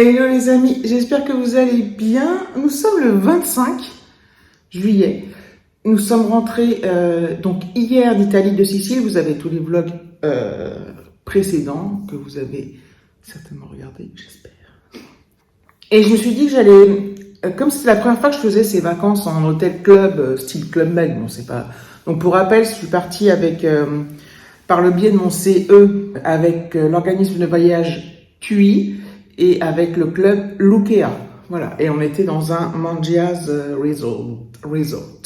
Hello les amis, j'espère que vous allez bien. Nous sommes le 25 juillet. Nous sommes rentrés donc hier d'Italie, de Sicile. Vous avez tous les vlogs précédents que vous avez certainement regardés, j'espère. Et je me suis dit que j'allais, comme c'était la première fois que je faisais ces vacances en hôtel club, style Club Med, bon c'est pas... Donc pour rappel, je suis partie avec, par le biais de mon CE, avec l'organisme de voyage TUI, et avec le club Lukea. Voilà. Et on était dans un Mangias Resort.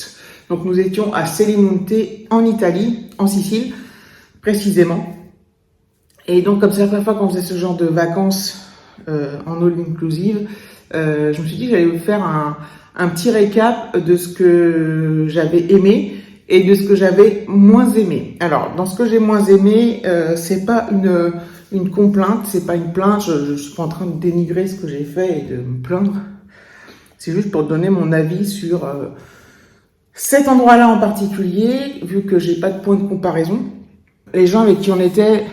Donc nous étions à Selimonte en Italie, en Sicile, précisément. Et donc comme c'est la première fois qu'on faisait ce genre de vacances en all inclusive, je me suis dit que j'allais vous faire un petit récap de ce que j'avais aimé et de ce que j'avais moins aimé. Alors, dans ce que j'ai moins aimé, c'est pas une complainte, c'est pas une plainte, je suis pas en train de dénigrer ce que j'ai fait et de me plaindre. C'est juste pour donner mon avis sur cet endroit-là en particulier, vu que j'ai pas de point de comparaison. Les gens avec qui on était,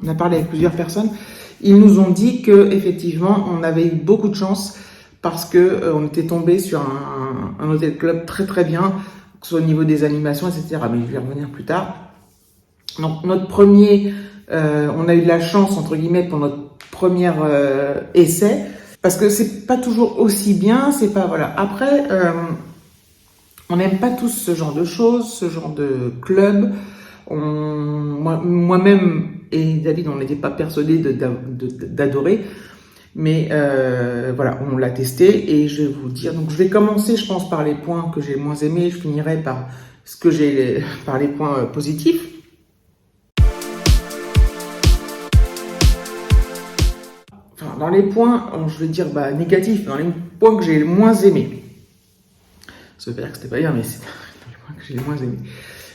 on a parlé avec plusieurs personnes, ils nous ont dit que effectivement, on avait eu beaucoup de chance parce que on était tombé sur un hôtel club très très bien, que ce soit au niveau des animations, etc. Mais je vais y revenir plus tard. Donc notre premier, on a eu de la chance entre guillemets pour notre premier essai, parce que c'est pas toujours aussi bien, c'est pas voilà. Après, on n'aime pas tous ce genre de choses, ce genre de club. Moi-même et David, on n'était pas persuadés d'adorer. Mais voilà, on l'a testé et je vais vous dire. Donc je vais commencer, je pense, par les points que j'ai moins aimés. Je finirai par par les points positifs. Enfin, dans les points, je vais dire négatifs, dans les points que j'ai le moins aimés. Ça veut pas dire que c'était pas bien, mais c'est dans les points que j'ai le moins aimés.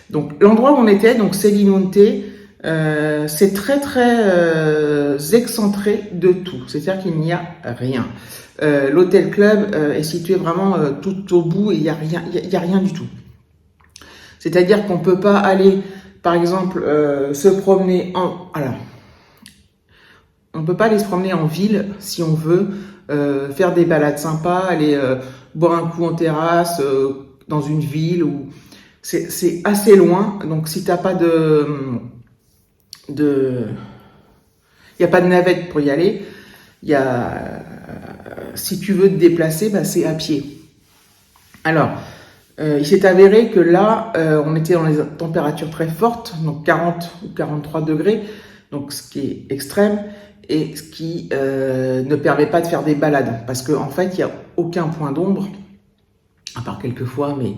Donc l'endroit où on était, donc Selimonte, c'est très très excentré de tout, c'est-à-dire qu'il n'y a rien. L'hôtel club est situé vraiment tout au bout et il y a rien du tout. C'est-à-dire qu'on peut pas aller, par exemple, se promener on peut pas aller se promener en ville si on veut faire des balades sympas, aller boire un coup en terrasse dans une ville où c'est assez loin. Donc si t'as pas il n'y a pas de navette pour y aller. Si tu veux te déplacer, c'est à pied. Alors, il s'est avéré que là, on était dans les températures très fortes, donc 40 ou 43 degrés, donc ce qui est extrême, et ce qui ne permet pas de faire des balades, parce qu'en fait, il n'y a aucun point d'ombre, à part quelques fois, mais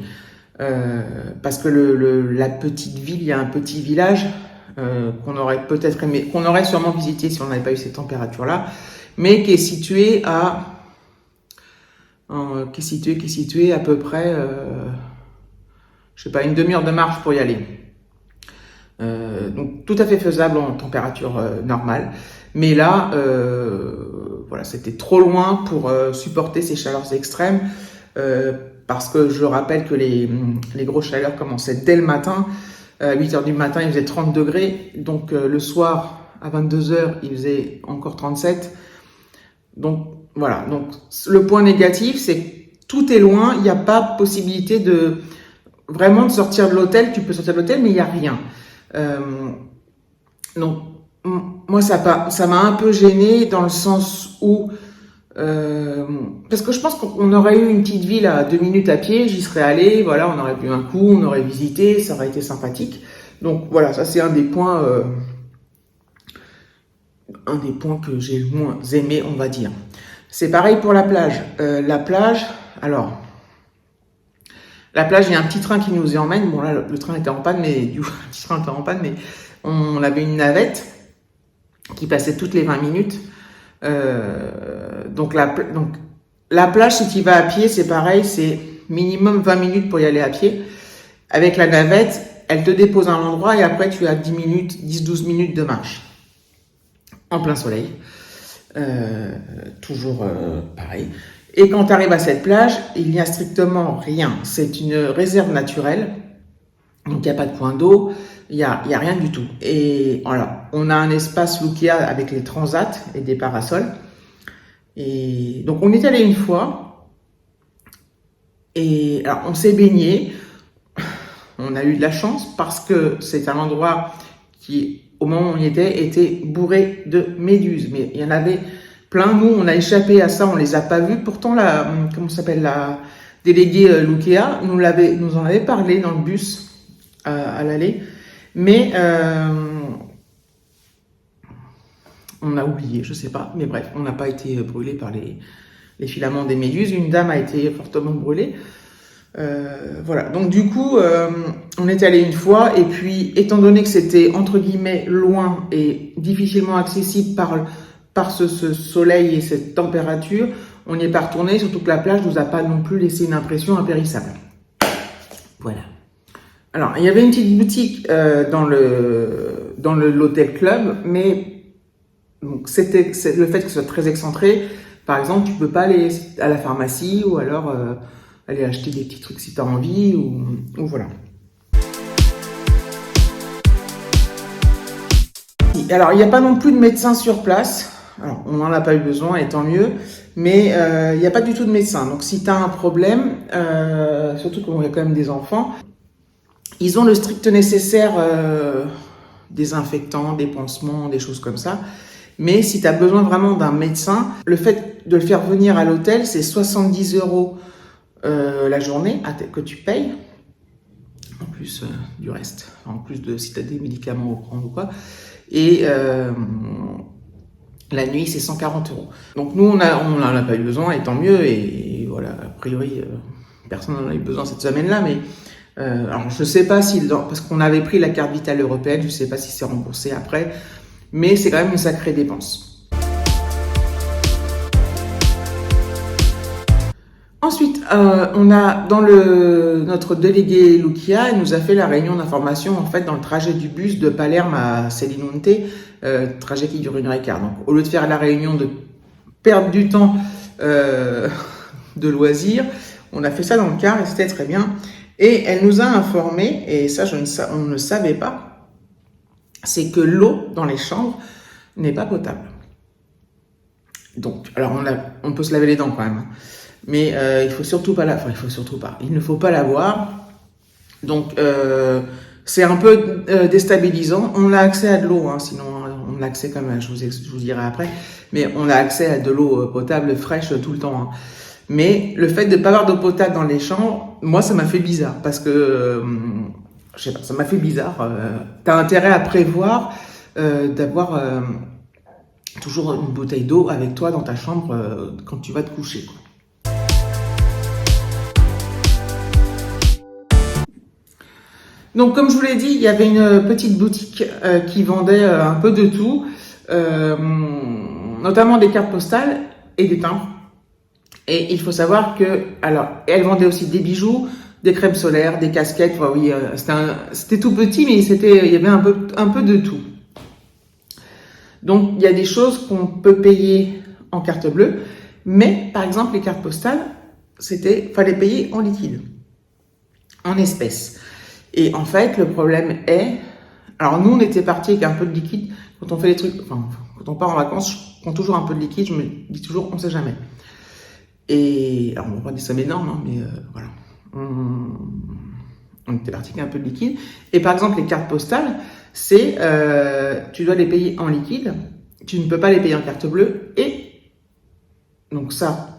parce que la petite ville, il y a un petit village, qu'on aurait peut-être aimé, qu'on aurait sûrement visité si on n'avait pas eu ces températures-là, mais qui est situé à peu près, je sais pas, une demi-heure de marche pour y aller. Donc tout à fait faisable en température normale, mais là, voilà, c'était trop loin pour supporter ces chaleurs extrêmes, parce que je rappelle que les grosses chaleurs commençaient dès le matin. À 8h du matin, il faisait 30 degrés. Donc, le soir, à 22h, il faisait encore 37. Donc, voilà. Donc, le point négatif, c'est que tout est loin. Il n'y a pas possibilité de sortir de l'hôtel. Tu peux sortir de l'hôtel, mais il n'y a rien. Donc, moi, ça m'a un peu gênée dans le sens où... parce que je pense qu'on aurait eu une petite ville à 2 minutes à pied, j'y serais allé, voilà, on aurait bu un coup, on aurait visité, ça aurait été sympathique. Donc voilà, ça c'est un des points que j'ai le moins aimé, on va dire. C'est pareil pour la plage. La plage, il y a un petit train qui nous y emmène. Bon là, le train était en panne, mais on avait une navette qui passait toutes les 20 minutes. Donc la plage, si tu y vas à pied, c'est pareil, c'est minimum 20 minutes pour y aller à pied. Avec la navette, elle te dépose à un endroit et après tu as 10-12 minutes de marche. En plein soleil. Toujours pareil. Et quand tu arrives à cette plage, il n'y a strictement rien. C'est une réserve naturelle. Donc il n'y a pas de point d'eau. Il y a rien du tout. Et voilà, on a un espace Lukea avec les transats et des parasols. Et donc, on est allé une fois. Et alors, on s'est baigné. On a eu de la chance parce que c'est un endroit qui, au moment où on y était bourré de méduses. Mais il y en avait plein. Nous, on a échappé à ça, on les a pas vus. Pourtant, comment s'appelle, la déléguée Lukéa nous en avait parlé dans le bus à l'aller. Mais on a oublié, je sais pas. Mais bref, on n'a pas été brûlé par les filaments des méduses. Une dame a été fortement brûlée. Voilà, donc du coup, on est allé une fois, et puis étant donné que c'était entre guillemets loin et difficilement accessible par ce soleil et cette température, on n'y est pas retourné, surtout que la plage nous a pas non plus laissé une impression impérissable. Voilà. Alors, il y avait une petite boutique dans l'hôtel club, mais donc c'est le fait que ce soit très excentré. Par exemple, tu peux pas aller à la pharmacie ou alors aller acheter des petits trucs si tu as envie, ou voilà. Alors, il n'y a pas non plus de médecin sur place. Alors, on n'en a pas eu besoin, et tant mieux. Mais il n'y a pas du tout de médecin. Donc, si tu as un problème, surtout qu'il y a quand même des enfants, ils ont le strict nécessaire, désinfectants, des pansements, des choses comme ça. Mais si tu as besoin vraiment d'un médecin, le fait de le faire venir à l'hôtel, c'est 70 € la journée que tu payes, en plus du reste, en plus de si tu as des médicaments à prendre ou quoi. Et la nuit, c'est 140 €. Donc nous, on n'en a pas eu besoin, et tant mieux. Et voilà, a priori, personne n'en a eu besoin cette semaine-là. Mais alors, je sais pas parce qu'on avait pris la carte vitale européenne, je sais pas si c'est remboursé après, mais c'est quand même une sacrée dépense. Ensuite, on a notre délégué Lukia, elle nous a fait la réunion d'information en fait dans le trajet du bus de Palerme à Selinunte, trajet qui dure 1h15. Donc, au lieu de faire la réunion, de perdre du temps de loisirs, on a fait ça dans le car et c'était très bien. Et elle nous a informé, et ça on ne savait pas, c'est que l'eau dans les chambres n'est pas potable. Donc, alors on peut se laver les dents quand même. Mais il ne faut pas la boire. Donc, c'est un peu déstabilisant. On a accès à de l'eau, hein, sinon on a accès comme je vous dirai après. Mais on a accès à de l'eau potable, fraîche tout le temps. Hein. Mais le fait de ne pas avoir d'eau potable dans les chambres, moi, ça m'a fait bizarre. Parce que, je sais pas, ça m'a fait bizarre. Tu as intérêt à prévoir d'avoir toujours une bouteille d'eau avec toi dans ta chambre quand tu vas te coucher, quoi. Donc, comme je vous l'ai dit, il y avait une petite boutique qui vendait un peu de tout, notamment des cartes postales et des timbres. Et il faut savoir elle vendait aussi des bijoux, des crèmes solaires, des casquettes. Enfin, oui, c'était tout petit, mais il y avait un peu de tout. Donc, il y a des choses qu'on peut payer en carte bleue, mais par exemple, les cartes postales, fallait payer en liquide, en espèces. Et en fait, le problème est... Alors, nous, on était partis avec un peu de liquide. Quand on fait les trucs... Enfin, quand on part en vacances, je prends toujours un peu de liquide. Je me dis toujours, on sait jamais. Et... Alors, on va pas des sommes énormes, hein, mais voilà. On était partis avec un peu de liquide. Et par exemple, les cartes postales, tu dois les payer en liquide. Tu ne peux pas les payer en carte bleue. Et... Donc ça...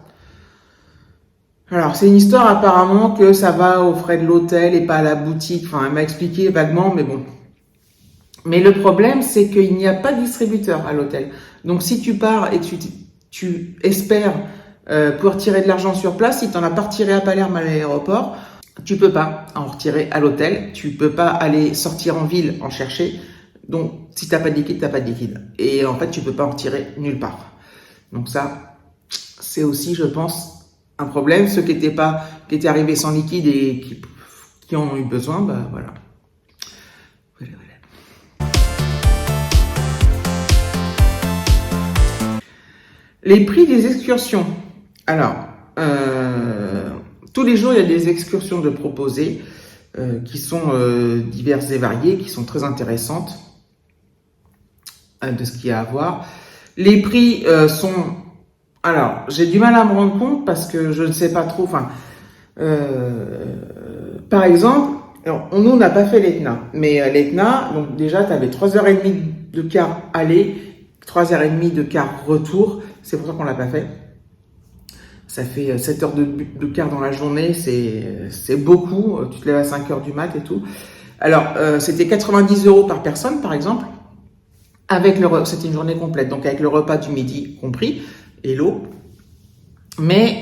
Alors, c'est une histoire apparemment que ça va aux frais de l'hôtel et pas à la boutique. Enfin, elle m'a expliqué vaguement, mais bon. Mais le problème, c'est qu'il n'y a pas de distributeur à l'hôtel. Donc, si tu pars et tu espères pouvoir tirer de l'argent sur place, si tu n'en as pas retiré à Palerme à l'aéroport, tu peux pas en retirer à l'hôtel. Tu peux pas aller sortir en ville en chercher. Donc, si t'as pas de liquide, t'as pas de liquide. Et en fait, tu peux pas en retirer nulle part. Donc ça, c'est aussi, je pense, un problème. Ceux qui étaient arrivés sans liquide et qui en ont eu besoin, bah voilà. Les prix des excursions. Alors, tous les jours, il y a des excursions de proposées qui sont diverses et variées, qui sont très intéressantes de ce qu'il y a à voir. Les prix sont Alors, j'ai du mal à me rendre compte parce que je ne sais pas trop. Enfin, par exemple, alors, nous, on n'a pas fait l'Etna. Mais l'Etna, donc déjà, tu avais 3h30 de car aller, 3h30 de car retour. C'est pour ça qu'on l'a pas fait. Ça fait 7 heures de car dans la journée. C'est beaucoup. Tu te lèves à 5 heures du mat et tout. Alors, c'était 90 € par personne, par exemple. C'était une journée complète. Donc, avec le repas du midi compris et l'eau. Mais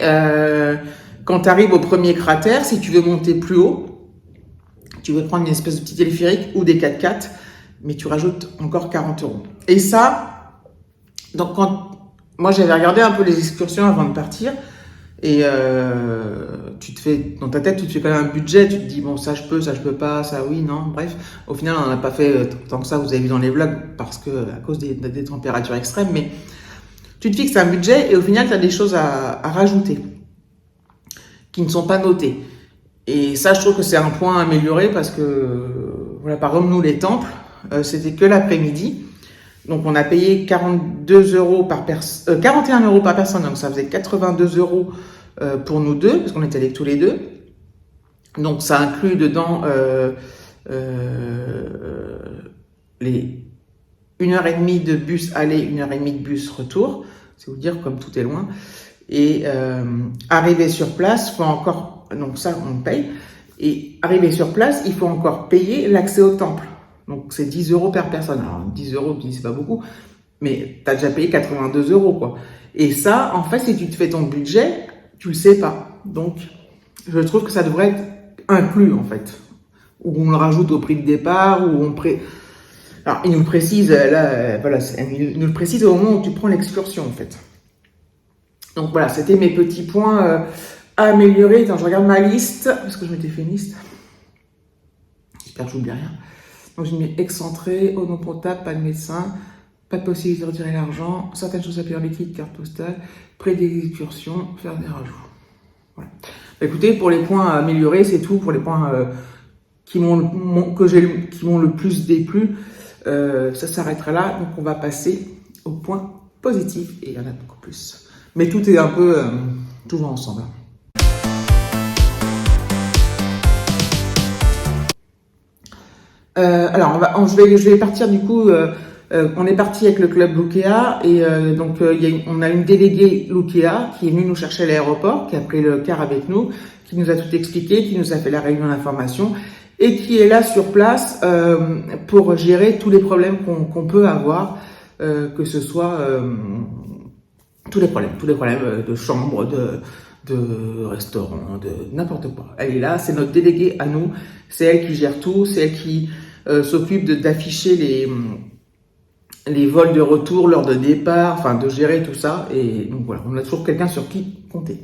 quand tu arrives au premier cratère, si tu veux monter plus haut, tu veux prendre une espèce de petit téléphérique ou des 4x4, mais tu rajoutes encore 40 €. Et ça, donc moi j'avais regardé un peu les excursions avant de partir, et dans ta tête, tu te fais quand même un budget, tu te dis bon ça je peux pas, ça oui, non, bref. Au final on n'en a pas fait tant que ça, vous avez vu dans les vlogs, parce que à cause des températures extrêmes, mais tu te fixes un budget et au final tu as des choses à rajouter qui ne sont pas notées. Et ça, je trouve que c'est un point à améliorer parce que, voilà, par exemple, nous, les temples, c'était que l'après-midi. Donc, on a payé 42 € par personne, 41 € par personne. Donc, ça faisait 82 € pour nous deux, parce qu'on était allés tous les deux. Donc, ça inclut dedans les 1h30 de bus aller, 1h30 de bus retour. C'est vous dire comme tout est loin. Et arriver sur place, faut encore... Donc ça, on paye. Et arriver sur place, il faut encore payer l'accès au temple. Donc c'est 10 € par personne. Alors 10 €, c'est pas beaucoup, mais tu as déjà payé 82 € quoi. Et ça, en fait, si tu te fais ton budget, tu le sais pas. Donc je trouve que ça devrait être inclus en fait. Ou on le rajoute au prix de départ, ou Alors il nous le précise, là, voilà, il nous le précise au moment où tu prends l'excursion en fait. Donc voilà, c'était mes petits points à améliorer. Attends, je regarde ma liste, parce que je m'étais fait une liste. J'espère que j'oublie rien. Donc j'ai mis excentré, eau non potable, pas de médecin, pas de possibilité de retirer l'argent, certaines choses à payer en liquide, carte postale, prêt d'excursion, faire des rajouts. Voilà. Écoutez, pour les points à améliorer, c'est tout. Pour les points qui m'ont le plus déplu, ça s'arrêtera là. Donc on va passer aux points positifs, et il y en a beaucoup plus. Mais tout est un peu toujours ensemble. Alors, je vais partir du coup. On est parti avec le club Lukea et donc on a une déléguée Lukea qui est venue nous chercher à l'aéroport, qui a pris le car avec nous, qui nous a tout expliqué, qui nous a fait la réunion d'information et qui est là sur place pour gérer tous les problèmes qu'on peut avoir, que ce soit tous les problèmes de chambre, de restaurant, de n'importe quoi. Elle est là, c'est notre déléguée à nous, c'est elle qui gère tout, c'est elle qui s'occupe d'afficher les vols de retour, l'heure de départ, enfin de gérer tout ça. Et donc voilà, on a toujours quelqu'un sur qui compter.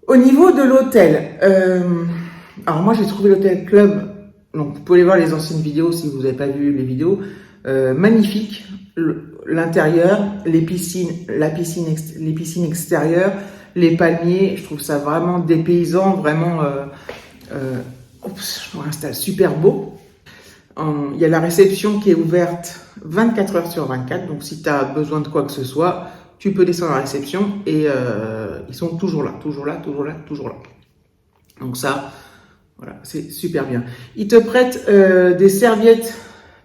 Au niveau de l'hôtel, alors moi j'ai trouvé l'hôtel club. Donc, vous pouvez voir les anciennes vidéos si vous n'avez pas vu les vidéos. Magnifique. L'intérieur, les piscines extérieures, les palmiers. Je trouve ça vraiment dépaysant, vraiment. Je me installe super beau. Il y a la réception qui est ouverte 24 heures sur 24. Donc, si tu as besoin de quoi que ce soit, tu peux descendre à la réception et ils sont toujours là. Donc ça. Voilà, c'est super bien. Ils te prêtent des serviettes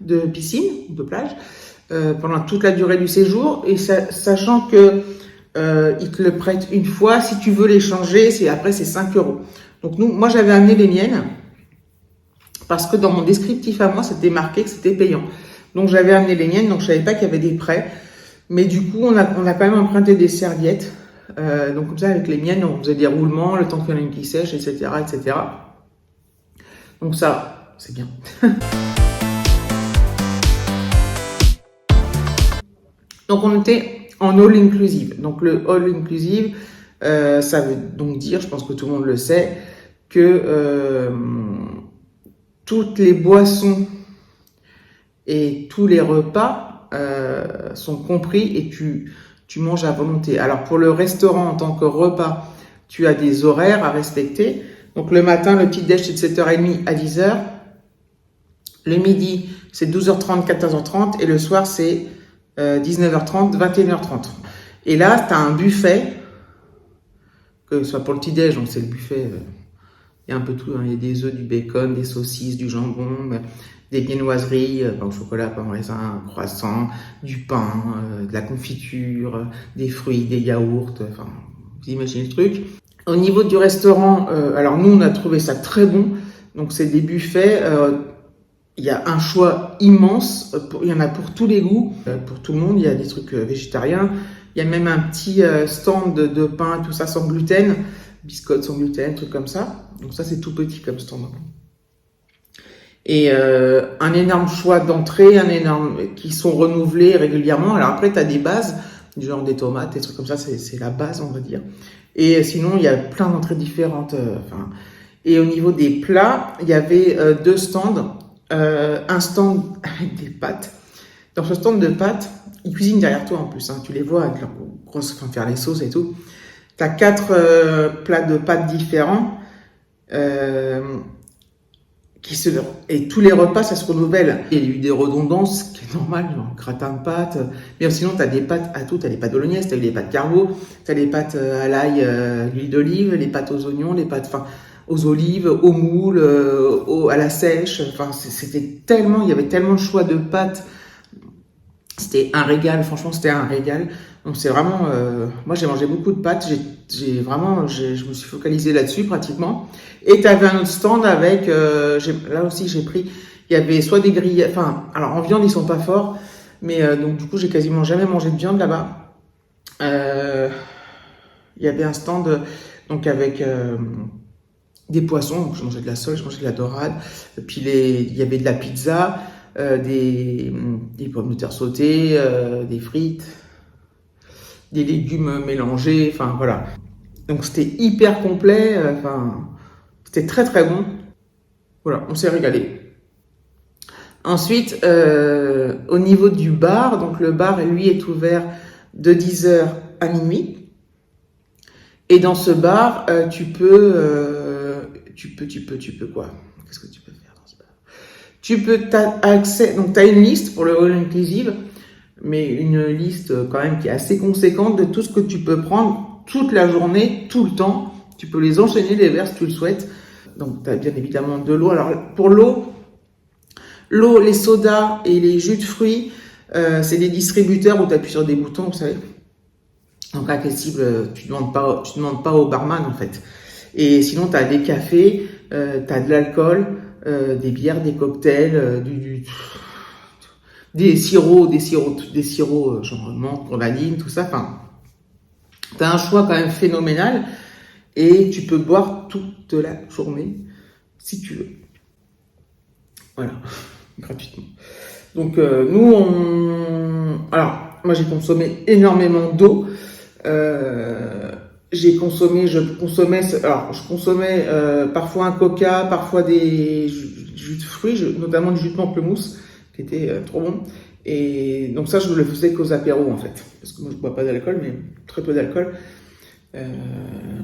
de piscine, de plage, pendant toute la durée du séjour, et sachant que ils te le prêtent une fois. Si tu veux les changer, après c'est 5 €. Donc moi j'avais amené les miennes parce que dans mon descriptif à moi, c'était marqué que c'était payant. Donc j'avais amené les miennes, donc je savais pas qu'il y avait des prêts. Mais du coup, on a quand même emprunté des serviettes. Donc comme ça, avec les miennes, on faisait des roulements, le temps qu'il y en a une qui sèche, etc., etc. Donc ça, c'est bien. Donc on était en all inclusive. Donc le all inclusive, ça veut donc dire, je pense que tout le monde le sait, que toutes les boissons et tous les repas sont compris et tu manges à volonté. Alors pour le restaurant en tant que repas, tu as des horaires à respecter. Donc le matin, le petit déj c'est de 7h30 à 10h. Le midi, c'est 12h30, 14h30 et le soir c'est 19h30, 21h30. Et là, tu as un buffet, que ce soit pour le petit-déj, donc c'est le buffet, il y a un peu tout, hein, il y a des œufs, du bacon, des saucisses, du jambon, des viennoiseries, pain au chocolat, pain au raisin, croissant, du pain, de la confiture, des fruits, des yaourts, enfin, vous imaginez le truc. Au niveau du restaurant, alors nous on a trouvé ça très bon, donc c'est des buffets, il y a un choix immense, il y en a pour tous les goûts, pour tout le monde, il y a des trucs végétariens, il y a même un petit stand de pain, tout ça sans gluten, biscottes sans gluten, trucs comme ça, donc ça c'est tout petit comme stand. Et un énorme choix d'entrées, qui sont renouvelés régulièrement. Alors après, tu as des bases, du genre des tomates, des trucs comme ça, c'est la base, on va dire. Et sinon, il y a plein d'entrées différentes. Et au niveau des plats, il y avait deux stands. Un stand avec des pâtes. Dans ce stand de pâtes, ils cuisinent derrière toi en plus. Hein. Tu les vois avec leur grosse, faire les sauces et tout. Tu as 4 plats de pâtes différents. Et tous les repas, ça se renouvelle. Il y a eu des redondances, ce qui est normal, genre gratin de pâtes. Mais sinon, tu as des pâtes à tout. Tu as les pâtes bolognaise, tu as les pâtes carbo, tu as les pâtes à l'ail, l'huile d'olive, les pâtes aux oignons, les pâtes aux olives, au moule, à la sèche. Enfin, c'était tellement, il y avait tellement de choix de pâtes. C'était un régal, franchement, c'était un régal. Donc c'est vraiment, moi j'ai mangé beaucoup de pâtes, je me suis focalisée là-dessus pratiquement. Et tu avais un autre stand avec, là aussi j'ai pris, il y avait soit des grilles, alors en viande ils sont pas forts, mais donc du coup j'ai quasiment jamais mangé de viande là-bas. Il y avait un stand donc avec des poissons, donc je mangeais de la sole, je mangeais de la dorade, puis il y avait de la pizza, des pommes de terre sautées, des frites, des légumes mélangés, enfin voilà. Donc c'était hyper complet, c'était très très bon. Voilà, on s'est régalé. Ensuite, au niveau du bar, donc le bar lui est ouvert de 10h à minuit. Et dans ce bar, tu peux quoi? Qu'est-ce que tu peux faire dans ce bar? T'as accès, donc t'as une liste pour le all inclusive, mais une liste quand même qui est assez conséquente de tout ce que tu peux prendre toute la journée, tout le temps. Tu peux les enchaîner, les verres si tu le souhaites. Donc, tu as bien évidemment de l'eau. Alors, pour l'eau, les sodas et les jus de fruits, c'est des distributeurs où tu appuies sur des boutons, vous savez. Donc, accessible, tu demandes pas au barman, en fait. Et sinon, tu as des cafés, tu as de l'alcool, des bières, des cocktails, des sirops, genre menthe, grenadine, tout ça. Enfin, tu as un choix quand même phénoménal et tu peux boire toute la journée si tu veux. Voilà, gratuitement. Donc, alors, moi j'ai consommé énormément d'eau. Je consommais parfois un coca, parfois des jus de fruits, notamment du jus de pamplemousse, qui était trop bon. Et donc ça, je ne le faisais qu'aux apéros en fait, parce que moi je ne bois pas d'alcool, mais très peu d'alcool.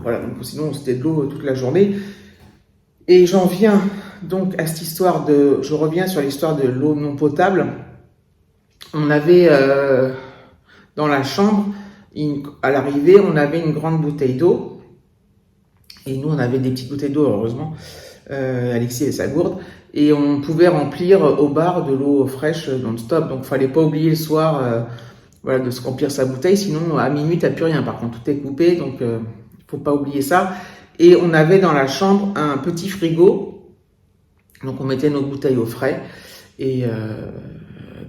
Voilà, donc sinon c'était de l'eau toute la journée. Et j'en viens donc à cette histoire je reviens sur l'histoire de l'eau non potable. On avait dans la chambre, à l'arrivée, on avait une grande bouteille d'eau. Et nous, on avait des petites bouteilles d'eau, heureusement. Alexis et sa gourde. Et on pouvait remplir au bar de l'eau fraîche non-stop. Donc, il ne fallait pas oublier le soir de se remplir sa bouteille. Sinon, à minuit, tu n'as plus rien. Par contre, tout est coupé. Donc, il ne faut pas oublier ça. Et on avait dans la chambre un petit frigo. Donc, on mettait nos bouteilles au frais. Et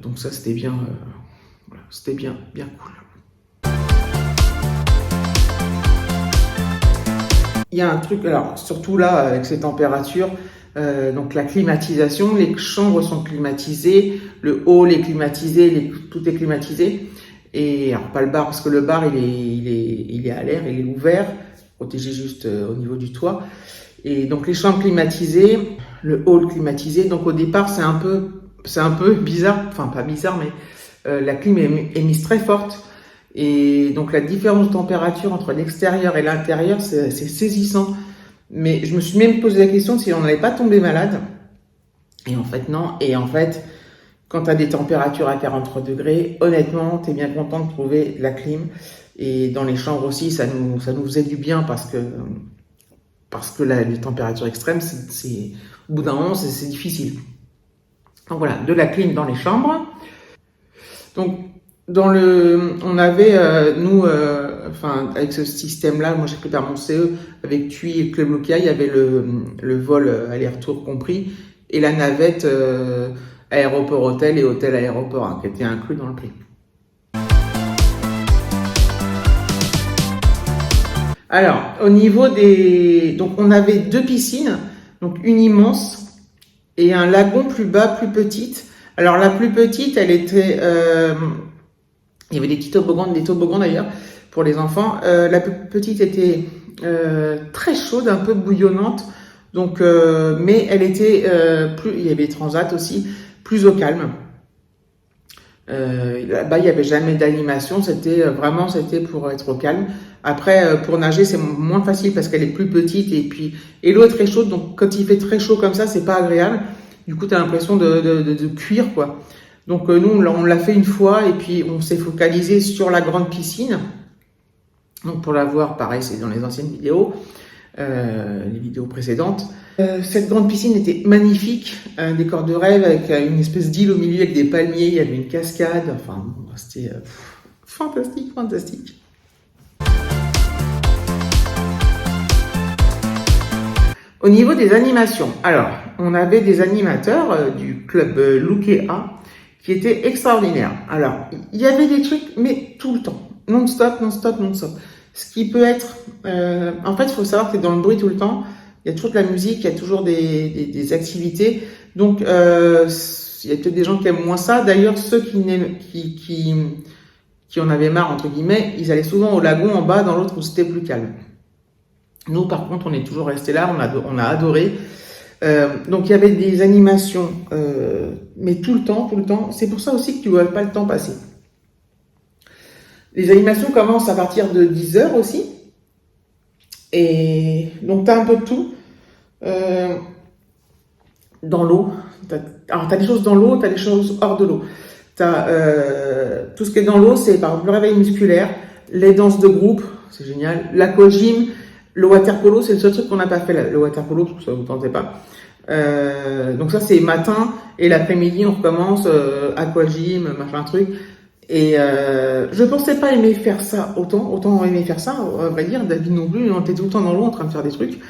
donc, ça, c'était bien, c'était bien cool. Il y a un truc, alors surtout là, avec ces températures, donc la climatisation, les chambres sont climatisées, le hall est climatisé, tout est climatisé. Et alors pas le bar, parce que le bar il est à l'air, il est ouvert, protégé juste au niveau du toit. Et donc les chambres climatisées, le hall climatisé. Donc au départ c'est un peu bizarre, enfin pas bizarre, mais la clim est mise très forte. Et donc la différence de température entre l'extérieur et l'intérieur, c'est saisissant. Mais je me suis même posé la question si on n'allait pas tomber malade. Et en fait, non. Et en fait, Quand tu as des températures à 43 degrés, honnêtement, tu es bien content de trouver de la clim. Et dans les chambres aussi, ça nous faisait du bien parce que les températures extrêmes, au bout d'un moment, c'est difficile. Donc voilà, de la clim dans les chambres. Donc, on avait, enfin, avec ce système-là, moi j'ai préparé mon CE avec TUI et le Club Local, il y avait le vol aller-retour compris et la navette aéroport-hôtel et hôtel-aéroport hein, qui était inclus dans le prix. Alors, au niveau donc on avait 2 piscines, donc une immense et un lagon plus bas, plus petite. Alors la plus petite, elle était, il y avait des toboggans d'ailleurs pour les enfants. La plus petite était très chaude, un peu bouillonnante, donc mais elle était il y avait des transats aussi, plus au calme. Là-bas, il n'y avait jamais d'animation, c'était pour être au calme. Après, pour nager, c'est moins facile parce qu'elle est plus petite et l'eau est très chaude, donc quand il fait très chaud comme ça, c'est pas agréable. Du coup, tu as l'impression de cuire, quoi. Donc nous, on l'a fait une fois et puis on s'est focalisé sur la grande piscine. Donc pour la voir, pareil, c'est dans les anciennes vidéos, les vidéos précédentes. Cette grande piscine était magnifique, un décor de rêve avec une espèce d'île au milieu avec des palmiers, il y avait une cascade, enfin c'était fantastique, fantastique. Au niveau des animations, alors on avait des animateurs du club Loukea qui étaient extraordinaires. Alors il y avait des trucs, mais tout le temps, non-stop, non-stop, non-stop. Ce qui peut être, en fait, il faut savoir que tu es dans le bruit tout le temps. Il y a toujours de la musique, il y a toujours des activités. Donc, il y a peut-être des gens qui aiment moins ça. D'ailleurs, ceux qui en avaient marre, entre guillemets, ils allaient souvent au lagon en bas, dans l'autre où c'était plus calme. Nous, par contre, on est toujours resté là, on a adoré. Donc, il y avait des animations, mais tout le temps, tout le temps. C'est pour ça aussi que tu ne vois pas le temps passer. Les animations commencent à partir de 10h aussi. Et donc, tu as un peu de tout. Dans l'eau. Alors, tu as des choses dans l'eau, tu as des choses hors de l'eau. Tu as tout ce qui est dans l'eau, c'est par exemple le réveil musculaire, les danses de groupe, c'est génial. L'aquagym, le water polo, c'est le seul truc qu'on n'a pas fait, le water polo, parce que ça ne vous tentait pas. Donc ça, c'est matin et l'après-midi, on recommence aquagym, machin truc. Et je pensais pas aimer faire ça autant aimer faire ça, à vrai dire. David non plus, on était tout le temps dans l'eau en train de faire des trucs.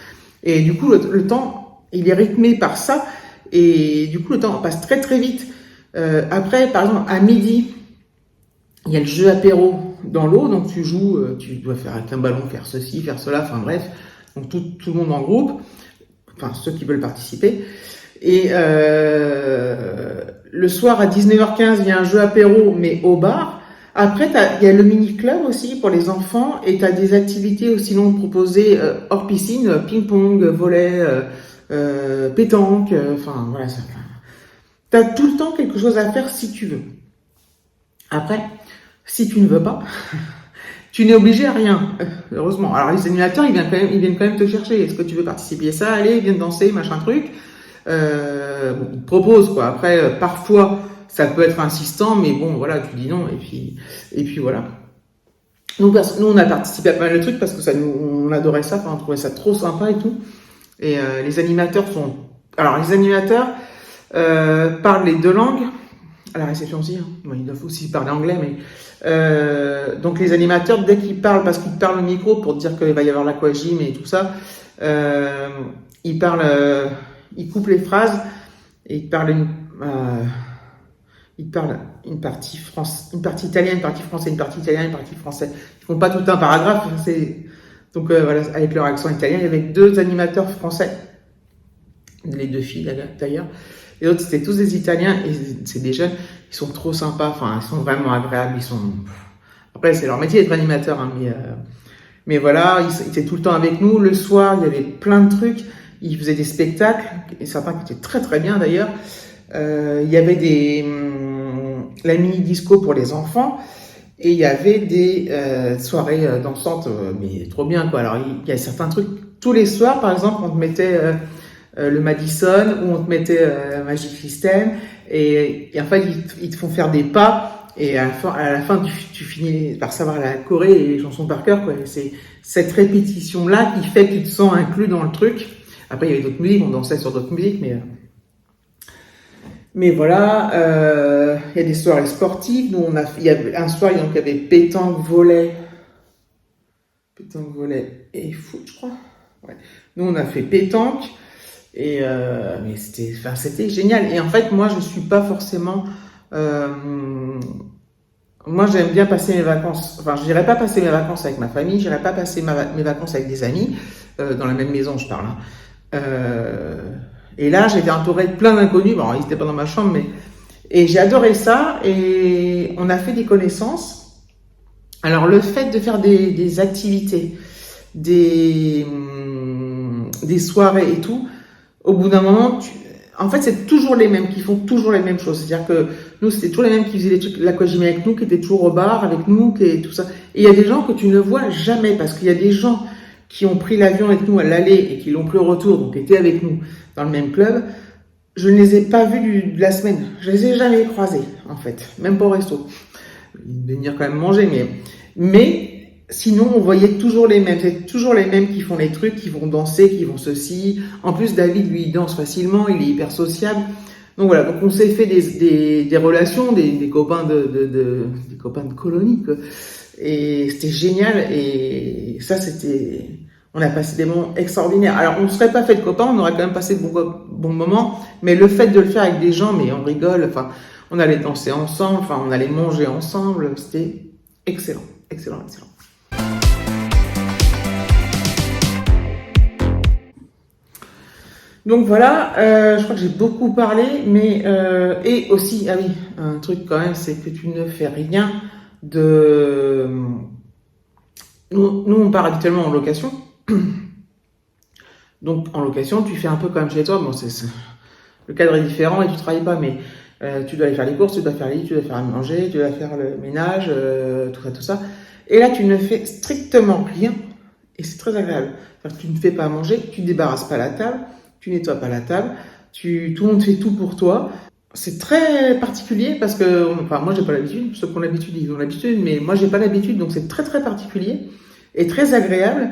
Et du coup, le temps, il est rythmé par ça. Et du coup, le temps passe très très vite. Après, par exemple, à midi, il y a le jeu apéro dans l'eau. Donc tu joues, tu dois faire avec un ballon, faire ceci, faire cela, enfin bref. Donc tout le monde en groupe, enfin ceux qui veulent participer. Et le soir à 19h15, il y a un jeu apéro, mais au bar. Après, il y a le mini-club aussi pour les enfants et tu as des activités aussi longues proposées hors piscine, ping-pong, volley, pétanque, enfin voilà. Tu as tout le temps quelque chose à faire si tu veux. Après, si tu ne veux pas, tu n'es obligé à rien, heureusement. Alors les animateurs, ils viennent quand même te chercher. Est-ce que tu veux participer à ça? Allez, viens danser, machin truc. Bon, propose quoi. Après, parfois, ça peut être insistant, mais bon, voilà, tu dis non, et puis voilà. Nous, on a participé à pas mal de trucs parce que on adorait ça, enfin, on trouvait ça trop sympa et tout. Et les animateurs parlent les 2 langues. À la réception aussi, hein. Bon, ils doivent aussi parler anglais, mais donc les animateurs, dès qu'ils parlent, parce qu'ils parlent au micro pour dire qu'il va y avoir l'aquagym et tout ça, ils coupent les phrases et ils parlent une partie italienne, une partie française, une partie italienne, une partie française. Ils font pas tout un paragraphe. Donc voilà, avec leur accent italien, il y avait 2 animateurs français, les 2 filles d'ailleurs. Les autres, c'était tous des Italiens et c'est des jeunes. Ils sont trop sympas. Enfin, ils sont vraiment agréables. Après, c'est leur métier d'être animateur, hein, mais voilà, ils étaient tout le temps avec nous. Le soir, il y avait plein de trucs. Ils faisaient des spectacles, et certains qui étaient très très bien d'ailleurs. Il y avait la mini disco pour les enfants et il y avait des soirées dansantes, mais trop bien quoi. Alors il y a certains trucs tous les soirs, par exemple, on te mettait le Madison ou on te mettait Magic System Et en fait, ils te font faire des pas, et à la fin tu finis par savoir la choré et les chansons par cœur, quoi. Et c'est cette répétition-là qui fait que tu te sens inclus dans le truc. Après, il y avait d'autres musiques, on dansait sur d'autres musiques, mais voilà, il y a des soirées sportives. Nous, il y avait un soir, donc, il y avait pétanque, volley et foot, je crois. Ouais. Nous, on a fait pétanque, et mais c'était génial. Et en fait, moi, je suis pas forcément. Moi, j'aime bien passer mes vacances. Enfin, je n'irai pas passer mes vacances avec ma famille, j'irai pas passer mes vacances avec des amis, dans la même maison, je parle. Hein. Et là, j'étais entourée de plein d'inconnus. Bon, ils n'étaient pas dans ma chambre, mais et j'ai adoré ça. Et on a fait des connaissances. Alors, le fait de faire des activités, des soirées et tout, au bout d'un moment, en fait, c'est toujours les mêmes qui font toujours les mêmes choses. C'est-à-dire que nous, c'était toujours les mêmes qui faisaient les trucs, l'aquagym avec nous, qui étaient toujours au bar avec nous, qui tout ça. Et il y a des gens que tu ne vois jamais, parce qu'il y a des gens qui ont pris l'avion avec nous à l'aller et qui l'ont pris au retour, donc étaient avec nous dans le même club. Je ne les ai pas vus de la semaine. Je les ai jamais croisés, en fait. Même pas au resto. Ils devaient venir quand même manger, mais sinon, on voyait toujours les mêmes. C'est toujours les mêmes qui font les trucs, qui vont danser, qui vont ceci. En plus, David, lui, il danse facilement, il est hyper sociable. Donc voilà, donc on s'est fait des relations, des copains des copains de colonie, quoi. Et c'était génial. Et ça, on a passé des moments extraordinaires. Alors, on ne serait pas fait de copains, on aurait quand même passé de bons moments. Mais le fait de le faire avec des gens, mais on rigole. Enfin, on allait danser ensemble, enfin, on allait manger ensemble. C'était excellent, excellent, excellent. Donc voilà, je crois que j'ai beaucoup parlé, mais et aussi, ah oui, un truc quand même, c'est que tu ne fais rien de. Nous on part habituellement en location. Donc en location, tu fais un peu comme chez toi. Bon, le cadre est différent et tu travailles pas, mais tu dois aller faire les courses, tu dois faire les lits, tu dois faire à manger, tu dois faire le ménage, tout ça. Et là, tu ne fais strictement rien, et c'est très agréable. C'est-à-dire que tu ne fais pas à manger, tu débarrasses pas la table. Tu nettoies pas la table, tout le monde fait tout pour toi. C'est très particulier parce que, enfin, moi j'ai pas l'habitude, ceux qui ont l'habitude, ils ont l'habitude, mais moi j'ai pas l'habitude, donc c'est très très particulier et très agréable.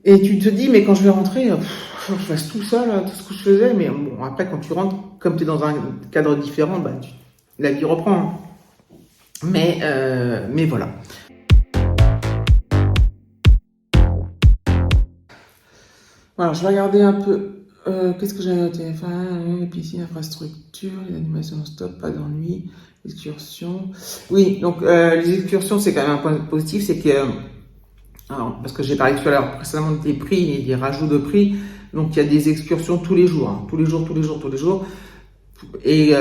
Et tu te dis, mais quand je vais rentrer, faut que je fasse tout ça, là, tout ce que je faisais, mais bon, après quand tu rentres, comme tu es dans un cadre différent, bah, la vie reprend. Hein. Mais voilà. Alors, je vais regarder un peu. Qu'est-ce que j'ai noté? Enfin, les piscines, infrastructures, les animations stop, pas d'ennui, excursions. Oui, donc les excursions, c'est quand même un point positif, c'est que, alors, parce que j'ai parlé tout à l'heure précédemment des prix et des rajouts de prix, donc il y a des excursions tous les jours, hein, tous les jours. Et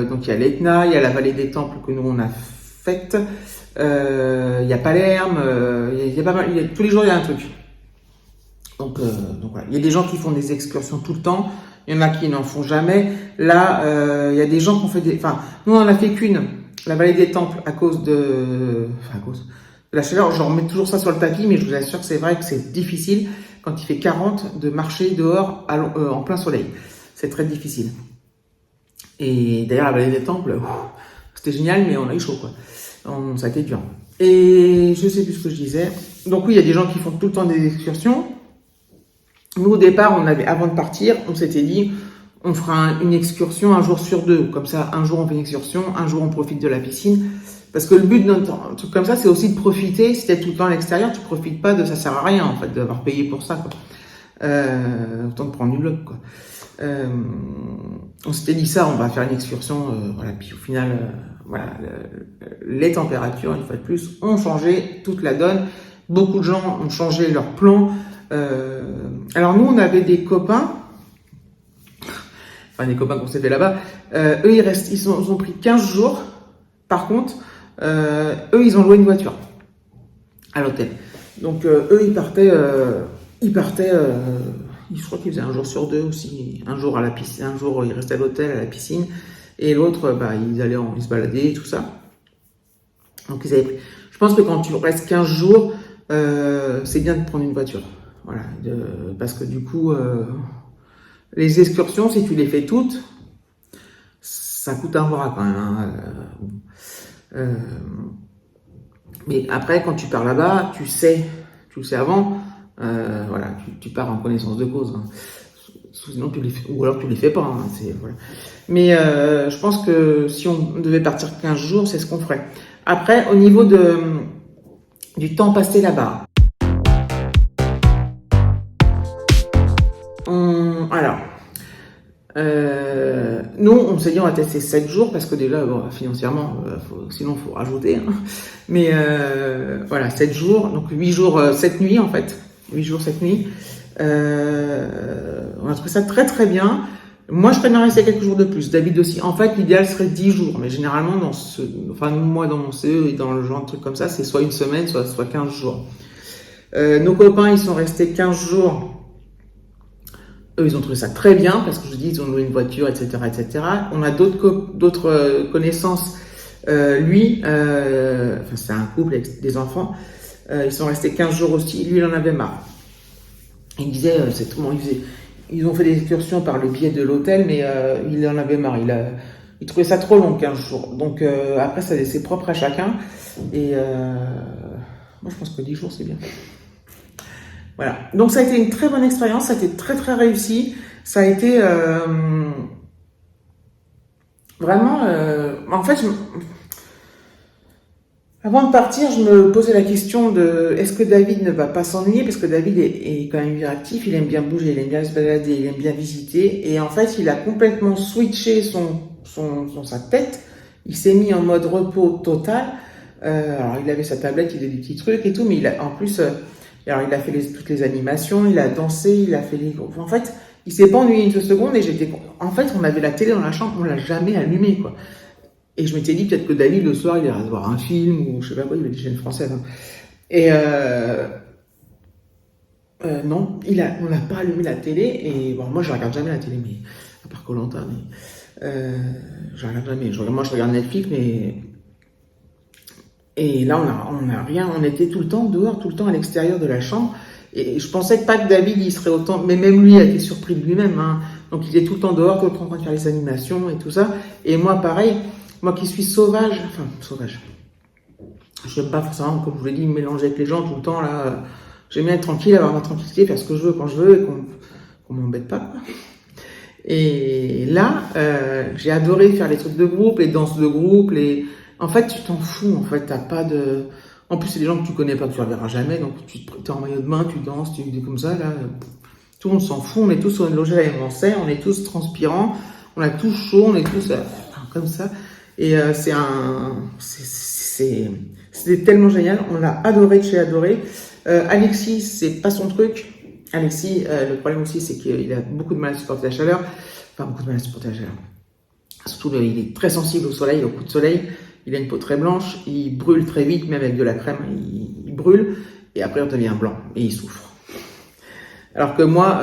donc il y a l'Etna, il y a la vallée des Temples que nous on a faite, il y a Palerme, il y a pas mal, tous les jours il y a un truc. Donc voilà, il y a des gens qui font des excursions tout le temps, il y en a qui n'en font jamais. Là, il y a des gens qui ont fait enfin, nous on en a fait qu'une, la vallée des Temples, à cause de la chaleur. Je remets toujours ça sur le tapis, mais je vous assure que c'est vrai que c'est difficile quand il fait 40 de marcher dehors en plein soleil. C'est très difficile. Et d'ailleurs, la vallée des Temples, c'était génial, mais on a eu chaud, quoi. Ça a été dur. Et je sais plus ce que je disais. Donc oui, il y a des gens qui font tout le temps des excursions. Nous, au départ, avant de partir, on s'était dit, on fera une excursion un jour sur deux. Comme ça, un jour on fait une excursion, un jour on profite de la piscine. Parce que le but d'un truc comme ça, c'est aussi de profiter. Si t'es tout le temps à l'extérieur, tu profites pas ça sert à rien, en fait, d'avoir payé pour ça, quoi. Autant de prendre une bloc, quoi. On s'était dit ça, on va faire une excursion, voilà. Puis au final, voilà, les températures, une fois de plus, ont changé toute la donne. Beaucoup de gens ont changé leur plan. Alors nous, on avait des copains, qu'on s'est fait là-bas. Eux, ils ont pris 15 jours. Par contre, eux, ils ont loué une voiture à l'hôtel. Donc eux, ils partaient. Je crois qu'ils faisaient un jour sur deux aussi. Un jour à la piscine, un jour ils restaient à l'hôtel, à la piscine, et l'autre, ils se baladaient, tout ça. Donc ils avaient pris. Je pense que quand tu restes 15 jours, c'est bien de prendre une voiture. Voilà, parce que du coup, les excursions, si tu les fais toutes, ça coûte un bras quand même. Hein. Mais après, quand tu pars là-bas, tu le sais avant, voilà, tu pars en connaissance de cause. Hein. Sinon, ou alors tu les fais pas. Hein, voilà. Mais je pense que si on devait partir 15 jours, c'est ce qu'on ferait. Après, au niveau du temps passé là-bas. Alors, nous, on s'est dit on va tester 7 jours parce que déjà, bon, financièrement, sinon il faut rajouter. Hein. Mais voilà, 7 jours, donc 8 jours, 7 nuits en fait. 8 jours, 7 nuits. On a trouvé ça très très bien. Moi, je préfère rester quelques jours de plus. David aussi. En fait, l'idéal serait 10 jours. Mais généralement, moi, dans mon CE et dans le genre de truc comme ça, c'est soit une semaine, soit 15 jours. Nos copains, ils sont restés 15 jours. Eux, ils ont trouvé ça très bien parce que je dis, ils ont loué une voiture, etc., etc. On a d'autres connaissances. Lui, c'est un couple avec des enfants. Ils sont restés 15 jours aussi. Lui, il en avait marre. Il disait, c'est tout le monde. Ils ont fait des excursions par le biais de l'hôtel, mais il en avait marre. Il trouvait ça trop long, 15 jours. Donc après, ça c'est propre à chacun. Et moi, je pense que 10 jours, c'est bien. Voilà. Donc ça a été une très bonne expérience, ça a été très très réussi. Ça a été vraiment. En fait, avant de partir, je me posais la question de est-ce que David ne va pas s'ennuyer parce que David est quand même hyperactif, il aime bien bouger, il aime bien se balader, il aime bien visiter. Et en fait, il a complètement switché sa tête. Il s'est mis en mode repos total. Alors il avait sa tablette, il faisait des petits trucs et tout, mais en plus. Alors, il a fait toutes les animations, il a dansé, il a fait les... En fait, il s'est pas ennuyé une seconde et En fait, on avait la télé dans la chambre, on l'a jamais allumée, quoi. Et je m'étais dit, peut-être que David, le soir, il irait voir un film ou je sais pas quoi, il y avait des chaînes françaises. Hein. Et non, on n'a pas allumé la télé et bon, moi, je regarde jamais la télé, mais à part Koh-Lanta, mais je regarde jamais. Moi, je regarde Netflix, mais... Et là, on a rien, on était tout le temps dehors, tout le temps à l'extérieur de la chambre. Et je pensais pas que David, il serait autant, mais même lui a été surpris de lui-même. Hein. Donc, il est tout le temps dehors, tout le temps en train de faire les animations et tout ça. Et moi, pareil, moi qui suis sauvage, je n'aime pas forcément, comme je vous l'ai dit, me mélanger avec les gens tout le temps, là. J'aime bien être tranquille, avoir ma tranquillité, faire ce que je veux quand je veux et qu'on m'embête pas, quoi. Et là, j'ai adoré faire les trucs de groupe, les danses de groupe, En fait, tu t'en fous, en fait, t'as pas de... En plus, c'est des gens que tu connais pas, que tu reverras jamais, donc tu es en maillot de bain, tu danses, tu dis comme ça, là, tout le monde s'en fout, on est tous sur une logette évancée, on est tous transpirants, on a tous chaud, on est tous comme ça, et c'était tellement génial, on l'a adoré de chez adoré. Alexis, c'est pas son truc. Alexis, le problème aussi, c'est qu'il a beaucoup de mal à supporter la chaleur, surtout, il est très sensible au soleil, au coup de soleil. Il a une peau très blanche, il brûle très vite, même avec de la crème, il brûle, et après on devient blanc, et il souffre. Alors que moi,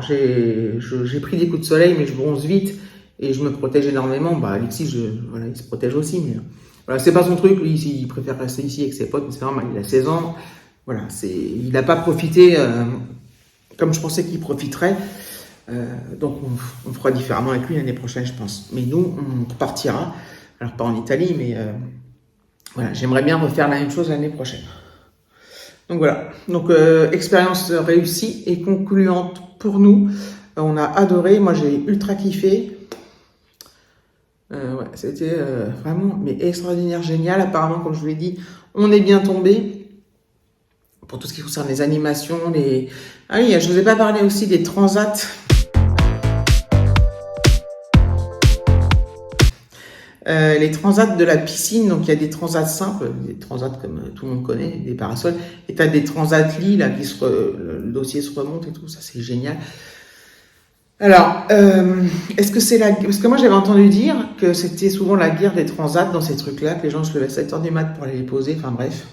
j'ai pris des coups de soleil, mais je bronze vite, et je me protège énormément. Bah, Alexis, il se protège aussi, mais voilà, c'est pas son truc, lui, il préfère rester ici avec ses potes, mais c'est normal, il a 16 ans, voilà, il n'a pas profité comme je pensais qu'il profiterait. Donc on fera différemment avec lui l'année prochaine, je pense. Mais nous, on partira. Alors pas en Italie, mais voilà, j'aimerais bien refaire la même chose l'année prochaine. Donc voilà, expérience réussie et concluante pour nous. On a adoré, moi j'ai ultra kiffé. C'était vraiment extraordinaire, génial. Apparemment, comme je vous l'ai dit, on est bien tombé pour tout ce qui concerne les animations. Ah oui, je vous ai pas parlé aussi des transats. Les transats de la piscine, donc il y a des transats simples, des transats comme tout le monde connaît, des parasols, et tu as des transats lits, là, le dossier se remonte et tout, ça c'est génial. Alors, est-ce que c'est parce que moi j'avais entendu dire que c'était souvent la guerre des transats dans ces trucs-là, que les gens se levaient à 7h du mat pour aller les poser, enfin bref.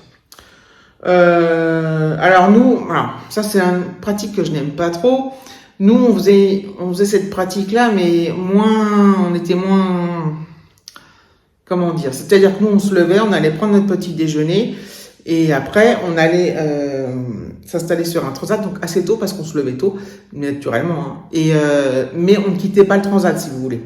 Alors nous, ça c'est une pratique que je n'aime pas trop. Nous, on faisait cette pratique-là, mais on était moins... Comment dire? C'est-à-dire que nous, on se levait, on allait prendre notre petit déjeuner et après, on allait s'installer sur un transat, donc assez tôt parce qu'on se levait tôt, naturellement. Hein. Mais on ne quittait pas le transat, si vous voulez.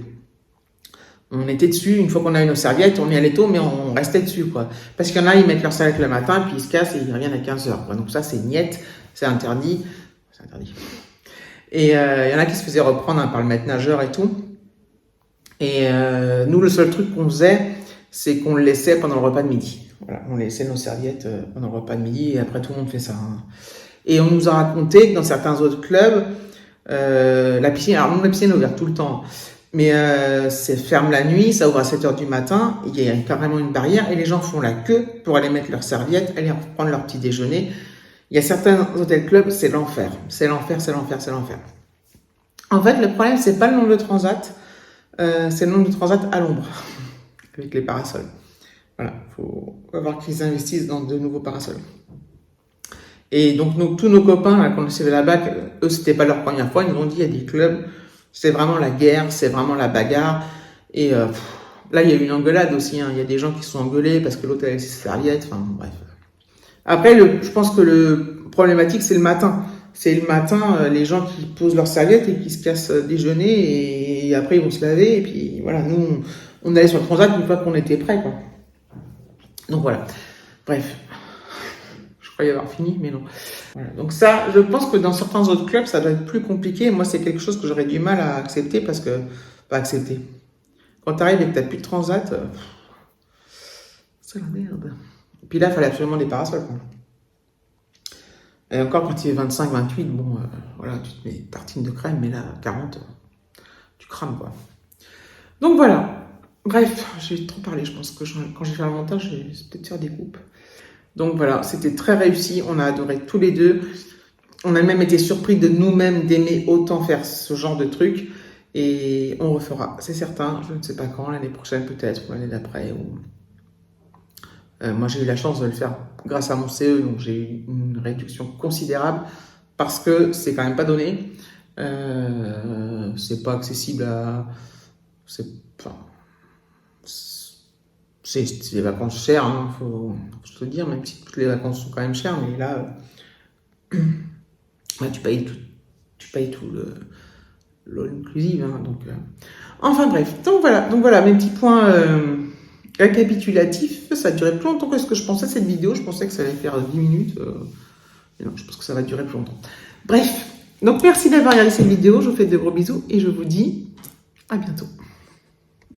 On était dessus, une fois qu'on a eu nos serviettes, on y allait tôt, mais on restait dessus, quoi. Parce qu'il y en a, ils mettent leurs serviettes le matin, puis ils se cassent et ils reviennent à 15h, quoi. Donc ça, c'est niette, c'est interdit. C'est interdit. Et il y en a qui se faisaient reprendre hein, par le maître nageur et tout. Et nous, le seul truc qu'on faisait, c'est qu'on le laissait pendant le repas de midi. Voilà, on laissait nos serviettes pendant le repas de midi, et après tout le monde fait ça. Hein. Et on nous a raconté que dans certains autres clubs, la piscine, alors nous, la piscine est ouverte tout le temps, mais c'est ferme la nuit, ça ouvre à 7h du matin, il y a carrément une barrière, et les gens font la queue pour aller mettre leurs serviettes, aller prendre leur petit déjeuner. Il y a certains hôtels clubs, c'est l'enfer. C'est l'enfer, c'est l'enfer, c'est l'enfer. En fait, le problème, c'est pas le nombre de transats, c'est le nombre de transats à l'ombre, avec les parasols. Voilà, faut voir qu'ils investissent dans de nouveaux parasols. Et donc, tous nos copains, là, quand on s'est fait la bac, eux, c'était pas leur première fois, ils nous ont dit, il y a des clubs, c'est vraiment la guerre, c'est vraiment la bagarre. Et là, il y a eu une engueulade aussi, hein. Il y a des gens qui se sont engueulés parce que l'autre a laissé ses serviettes, enfin, bref. Après, je pense que le problématique, c'est le matin. C'est le matin, les gens qui posent leurs serviettes et qui se cassent déjeuner et après ils vont se laver. Et puis voilà, nous, on allait sur le transat une fois qu'on était prêts, quoi. Donc voilà. Bref. Je croyais avoir fini, mais non. Voilà. Donc ça, je pense que dans certains autres clubs, ça doit être plus compliqué. Moi, c'est quelque chose que j'aurais du mal à accepter parce que... Pas accepter. Quand t'arrives et que t'as plus de transat, c'est la merde. Et puis là, il fallait absolument des parasols, quoi. Et encore quand il est 25, 28, bon, voilà, tu te mets une tartine de crème, mais là, 40, tu crames, quoi. Donc voilà. Bref, j'ai trop parlé, je pense que quand j'ai fait le montage, j'ai peut-être faire des coupes. Donc voilà, c'était très réussi, on a adoré tous les deux. On a même été surpris de nous-mêmes d'aimer autant faire ce genre de truc. Et on refera, c'est certain, je ne sais pas quand, l'année prochaine peut-être, ou l'année d'après, ou... moi, j'ai eu la chance de le faire grâce à mon CE, donc j'ai eu une réduction considérable parce que c'est quand même pas donné. C'est pas accessible à. C'est des vacances chères, hein, faut te le dire, même si toutes les vacances sont quand même chères, mais là, tu payes tout l'all inclusive. Hein, donc, enfin bref, donc voilà mes petits points. Récapitulatif, ça a duré plus longtemps que ce que je pensais cette vidéo. Je pensais que ça allait faire 10 minutes. Mais non, je pense que ça va durer plus longtemps. Bref, donc merci d'avoir regardé cette vidéo. Je vous fais de gros bisous et je vous dis à bientôt.